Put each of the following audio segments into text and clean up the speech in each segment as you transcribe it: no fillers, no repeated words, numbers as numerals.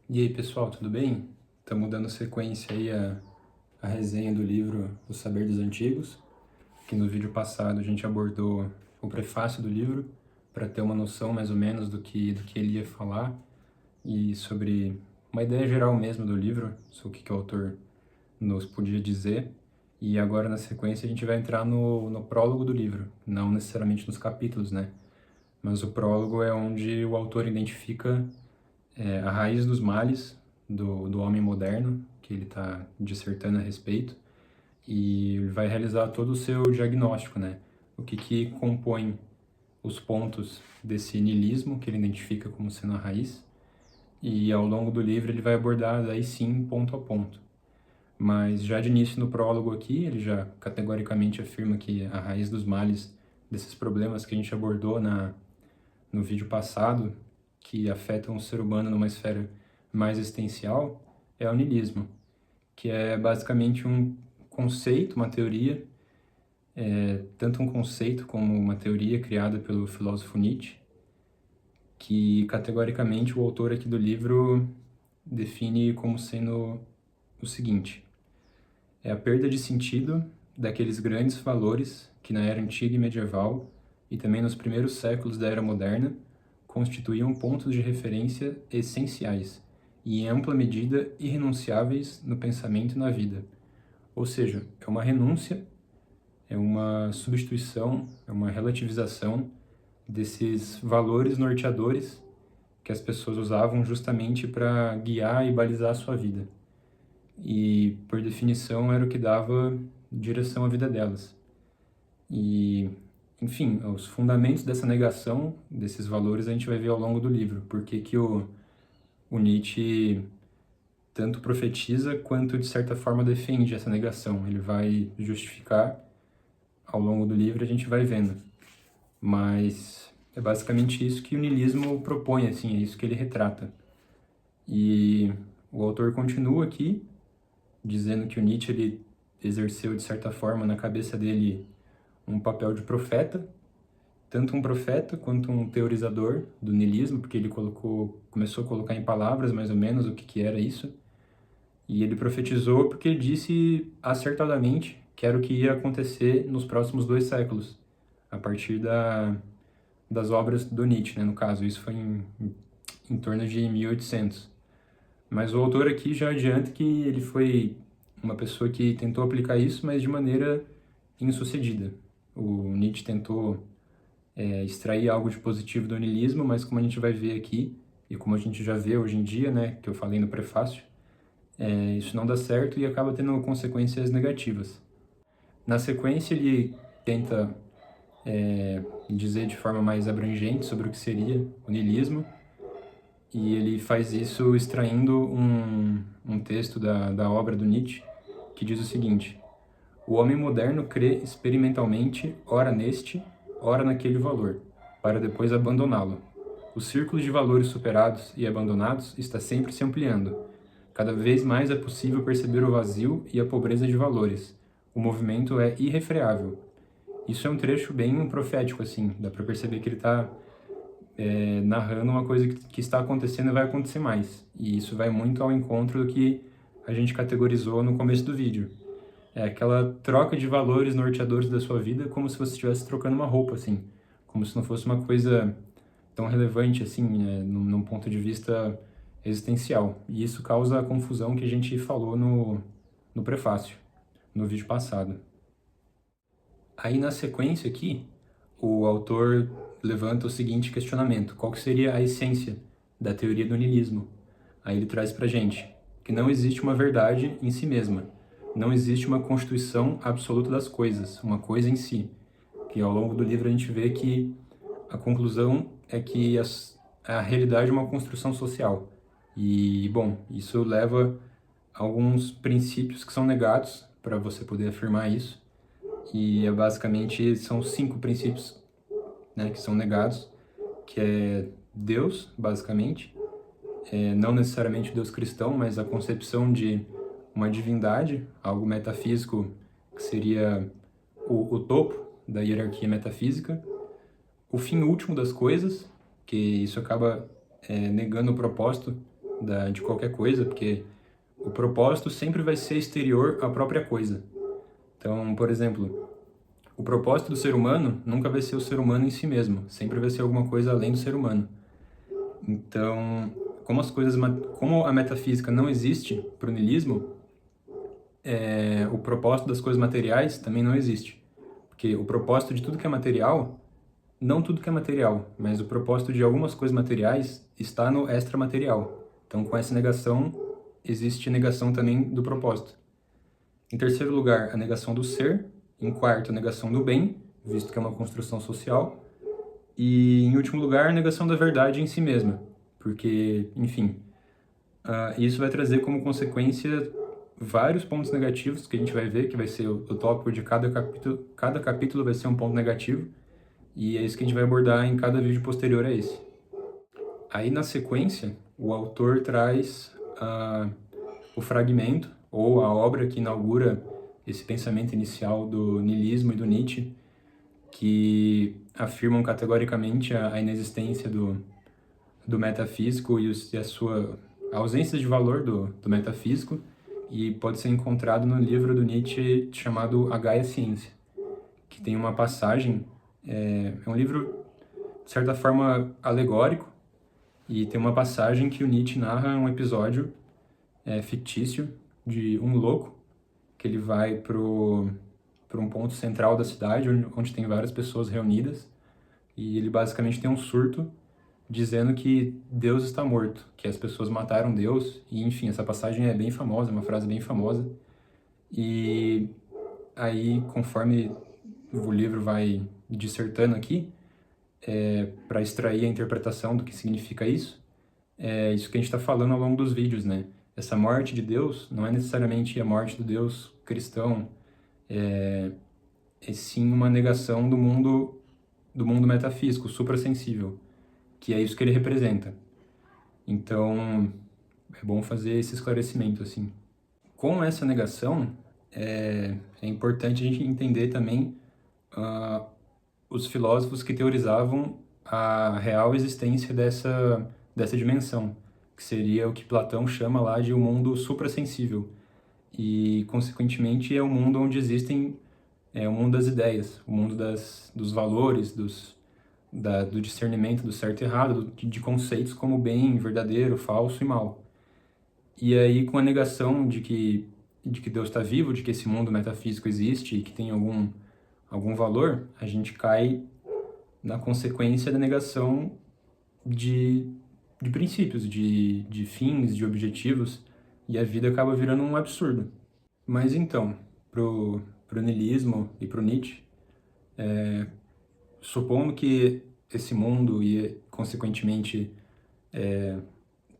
E aí, pessoal, tudo bem? Estamos dando sequência aí à resenha do livro O Saber dos Antigos, que no vídeo passado a gente abordou o prefácio do livro para ter uma noção mais ou menos do que ele ia falar e sobre uma ideia geral mesmo do livro, sobre o que o autor nos podia dizer. E agora, na sequência, a gente vai entrar no prólogo do livro, não necessariamente nos capítulos, né? Mas o prólogo é onde o autor identifica a raiz dos males do homem moderno, que ele está dissertando a respeito, e vai realizar todo o seu diagnóstico, né? O que compõe os pontos desse niilismo, que ele identifica como sendo a raiz, e ao longo do livro ele vai abordar, aí sim, ponto a ponto. Mas já de início no prólogo aqui, ele já categoricamente afirma que a raiz dos males, desses problemas que a gente abordou no vídeo passado, que afetam o ser humano numa esfera mais existencial, é o niilismo, que é basicamente um conceito, uma teoria, tanto um conceito como uma teoria criada pelo filósofo Nietzsche, que categoricamente o autor aqui do livro define como sendo o seguinte: é a perda de sentido daqueles grandes valores que na era antiga e medieval e também nos primeiros séculos da era moderna constituíam pontos de referência essenciais e em ampla medida irrenunciáveis no pensamento e na vida. Ou seja, é uma renúncia, é uma substituição, é uma relativização desses valores norteadores que as pessoas usavam justamente para guiar e balizar a sua vida. E, por definição, era o que dava direção à vida delas. E, enfim, os fundamentos dessa negação, desses valores, a gente vai ver ao longo do livro. Por que que o Nietzsche tanto profetiza quanto, de certa forma, defende essa negação. Ele vai justificar ao longo do livro, a gente vai vendo. Mas é basicamente isso que o niilismo propõe, assim, é isso que ele retrata. E o autor continua aqui, dizendo que o Nietzsche ele exerceu, de certa forma, na cabeça dele um papel de profeta, tanto um profeta quanto um teorizador do niilismo, porque ele começou a colocar em palavras mais ou menos o que era isso. E ele profetizou porque ele disse acertadamente que era o que ia acontecer nos próximos 2 séculos, a partir das obras do Nietzsche, né, no caso. Isso foi em torno de 1800. Mas o autor aqui já adianta que ele foi uma pessoa que tentou aplicar isso, mas de maneira insucedida. O Nietzsche tentou extrair algo de positivo do niilismo, mas como a gente vai ver aqui, e como a gente já vê hoje em dia, né, que eu falei no prefácio, isso não dá certo e acaba tendo consequências negativas. Na sequência, ele tenta dizer de forma mais abrangente sobre o que seria o niilismo, e ele faz isso extraindo um texto da obra do Nietzsche, que diz o seguinte: o homem moderno crê experimentalmente, ora neste, ora naquele valor, para depois abandoná-lo. O círculo de valores superados e abandonados está sempre se ampliando. Cada vez mais é possível perceber o vazio e a pobreza de valores. O movimento é irrefreável. Isso é um trecho bem profético, assim, dá para perceber que ele está narrando uma coisa que está acontecendo e vai acontecer mais. E isso vai muito ao encontro do que a gente categorizou no começo do vídeo. É aquela troca de valores norteadores da sua vida, como se você estivesse trocando uma roupa, assim. Como se não fosse uma coisa tão relevante, assim, num ponto de vista existencial. E isso causa a confusão que a gente falou no prefácio, no vídeo passado. Aí, na sequência aqui, o autor levanta o seguinte questionamento: qual que seria a essência da teoria do niilismo? Aí ele traz pra gente que não existe uma verdade em si mesma, não existe uma constituição absoluta das coisas, uma coisa em si. Que ao longo do livro a gente vê que a conclusão é que a realidade é uma construção social. E, bom, isso leva a alguns princípios que são negados para você poder afirmar isso. E basicamente são 5 princípios, né, que são negados, que é Deus, basicamente, não necessariamente Deus cristão, mas a concepção de uma divindade, algo metafísico que seria o topo da hierarquia metafísica, o fim último das coisas, que isso acaba negando o propósito de qualquer coisa, porque o propósito sempre vai ser exterior à própria coisa. Então, por exemplo, o propósito do ser humano nunca vai ser o ser humano em si mesmo, sempre vai ser alguma coisa além do ser humano. Então, como a metafísica não existe para o niilismo, o propósito das coisas materiais também não existe. Porque o propósito de tudo que é material, não tudo que é material, mas o propósito de algumas coisas materiais está no extramaterial. Então, com essa negação, existe negação também do propósito. Em terceiro lugar, a negação do ser. Em quarto, a negação do bem, visto que é uma construção social. E, em último lugar, a negação da verdade em si mesma. Porque, enfim, isso vai trazer como consequência vários pontos negativos que a gente vai ver, que vai ser o tópico de cada capítulo. Cada capítulo vai ser um ponto negativo. E é isso que a gente vai abordar em cada vídeo posterior a esse. Aí, na sequência, o autor traz o fragmento, ou a obra que inaugura esse pensamento inicial do niilismo e do Nietzsche, que afirmam categoricamente a inexistência do metafísico e a ausência de valor do metafísico, e pode ser encontrado no livro do Nietzsche chamado A Gaia Ciência, que tem uma passagem, é um livro, de certa forma, alegórico, e tem uma passagem que o Nietzsche narra um episódio fictício de um louco, que ele vai para um ponto central da cidade, onde tem várias pessoas reunidas, e ele basicamente tem um surto dizendo que Deus está morto, que as pessoas mataram Deus, e enfim, essa passagem é bem famosa, é uma frase bem famosa, e aí, conforme o livro vai dissertando aqui, para extrair a interpretação do que significa isso, é isso que a gente está falando ao longo dos vídeos, né? Essa morte de Deus não é necessariamente a morte do Deus cristão, é sim uma negação do mundo metafísico, suprassensível, que é isso que ele representa. Então, é bom fazer esse esclarecimento, assim. Com essa negação, é importante a gente entender também os filósofos que teorizavam a real existência dessa dimensão, que seria o que Platão chama lá de um mundo suprassensível. E, consequentemente, é o mundo onde existem o mundo das ideias, o mundo dos valores, do discernimento do certo e errado, de conceitos como bem, verdadeiro, falso e mal. E aí, com a negação de que Deus está vivo, de que esse mundo metafísico existe e que tem algum valor, a gente cai na consequência da negação de princípios, de fins, de objetivos, e a vida acaba virando um absurdo. Mas então, pro niilismo e pro Nietzsche, supondo que esse mundo e, consequentemente,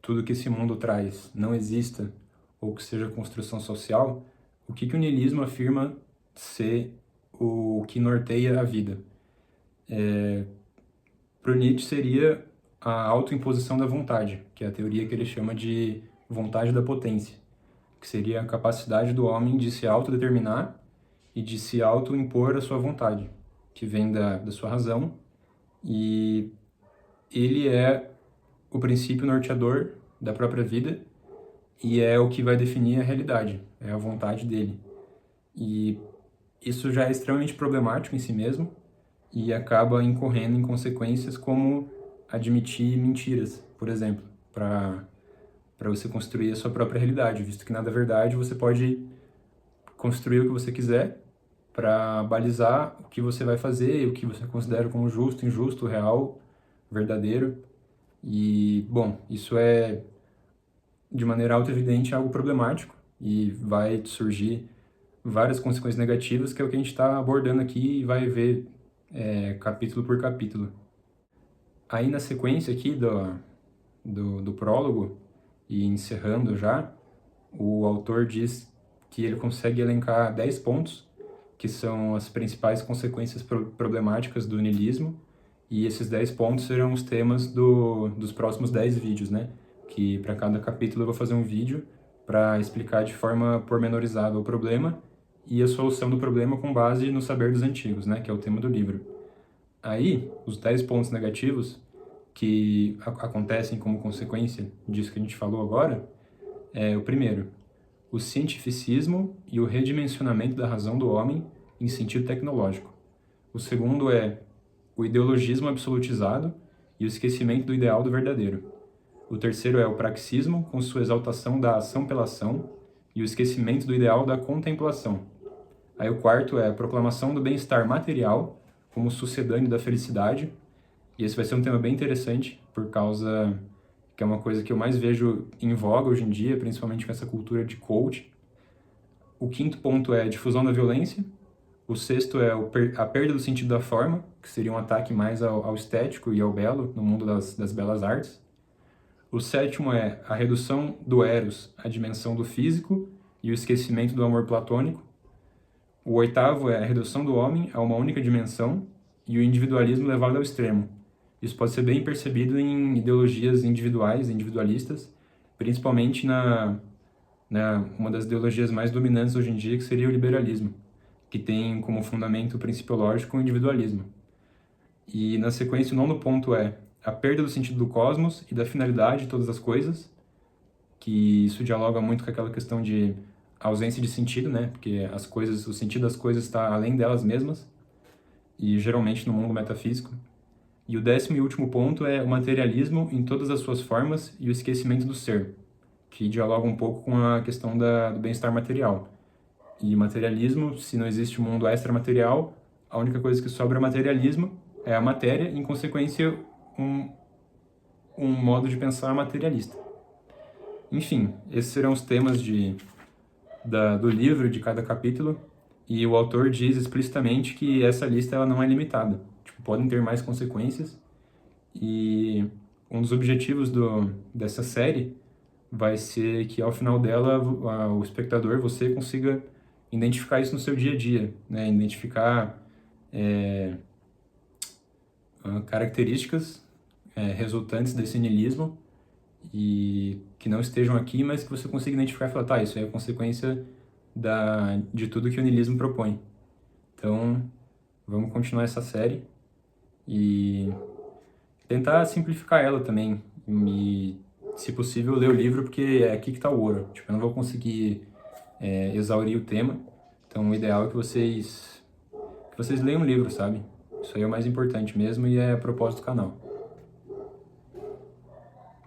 tudo que esse mundo traz não exista, ou que seja construção social, o que o niilismo afirma ser o que norteia a vida? Para o Nietzsche seria a autoimposição da vontade, que é a teoria que ele chama de vontade da potência, que seria a capacidade do homem de se autodeterminar e de se autoimpor a sua vontade, que vem da sua razão, e ele é o princípio norteador da própria vida e é o que vai definir a realidade, é a vontade dele. E isso já é extremamente problemático em si mesmo e acaba incorrendo em consequências como admitir mentiras, por exemplo, para você construir a sua própria realidade, visto que na verdade você pode construir o que você quiser para balizar o que você vai fazer, o que você considera como justo, injusto, real, verdadeiro. E, bom, isso é, de maneira auto-evidente, algo problemático e vai surgir várias consequências negativas, que é o que a gente está abordando aqui e vai ver capítulo por capítulo. Aí, na sequência aqui do prólogo, e encerrando já, o autor diz que ele consegue elencar 10 pontos, que são as principais consequências problemáticas do niilismo, e esses 10 pontos serão os temas dos próximos 10 vídeos, né? Que para cada capítulo eu vou fazer um vídeo para explicar de forma pormenorizada o problema e a solução do problema com base no saber dos antigos, né? Que é o tema do livro. Aí, os 10 pontos negativos que acontecem como consequência disso que a gente falou agora é o primeiro, o cientificismo e o redimensionamento da razão do homem em sentido tecnológico. O segundo é o ideologismo absolutizado e o esquecimento do ideal do verdadeiro. O terceiro é o praxismo, com sua exaltação da ação pela ação e o esquecimento do ideal da contemplação. Aí o quarto é a proclamação do bem-estar material como sucedâneo da felicidade. E esse vai ser um tema bem interessante, por causa que é uma coisa que eu mais vejo em voga hoje em dia, principalmente com essa cultura de coach. O quinto ponto é a difusão da violência. O sexto é a perda do sentido da forma, que seria um ataque mais ao estético e ao belo, no mundo das belas artes. O sétimo é a redução do eros à dimensão do físico e o esquecimento do amor platônico. O oitavo é a redução do homem a uma única dimensão e o individualismo levado ao extremo. Isso pode ser bem percebido em ideologias individuais, individualistas, principalmente uma das ideologias mais dominantes hoje em dia, que seria o liberalismo, que tem como fundamento principiológico o individualismo. E na sequência, o nono ponto é a perda do sentido do cosmos e da finalidade de todas as coisas, que isso dialoga muito com aquela questão de ausência de sentido, né? Porque as coisas, o sentido das coisas está além delas mesmas, e geralmente no mundo metafísico. E o décimo e último ponto é o materialismo em todas as suas formas e o esquecimento do ser, que dialoga um pouco com a questão do bem-estar material. E materialismo, se não existe um mundo extramaterial, a única coisa que sobra é materialismo, é a matéria, em consequência, um modo de pensar materialista. Enfim, esses serão os temas do livro, de cada capítulo, e o autor diz explicitamente que essa lista ela não é limitada. Tipo, podem ter mais consequências, e um dos objetivos dessa série vai ser que ao final dela o espectador, você consiga identificar isso no seu dia a dia, né? Identificar características resultantes desse niilismo e que não estejam aqui, mas que você consiga identificar e falar, tá, isso é a consequência de tudo que o niilismo propõe. Então, vamos continuar essa série e tentar simplificar ela também. E, se possível, ler o livro, porque é aqui que está o ouro. Tipo, eu não vou conseguir exaurir o tema. Então, o ideal é que vocês leiam o livro, sabe? Isso aí é o mais importante mesmo e é a propósito do canal.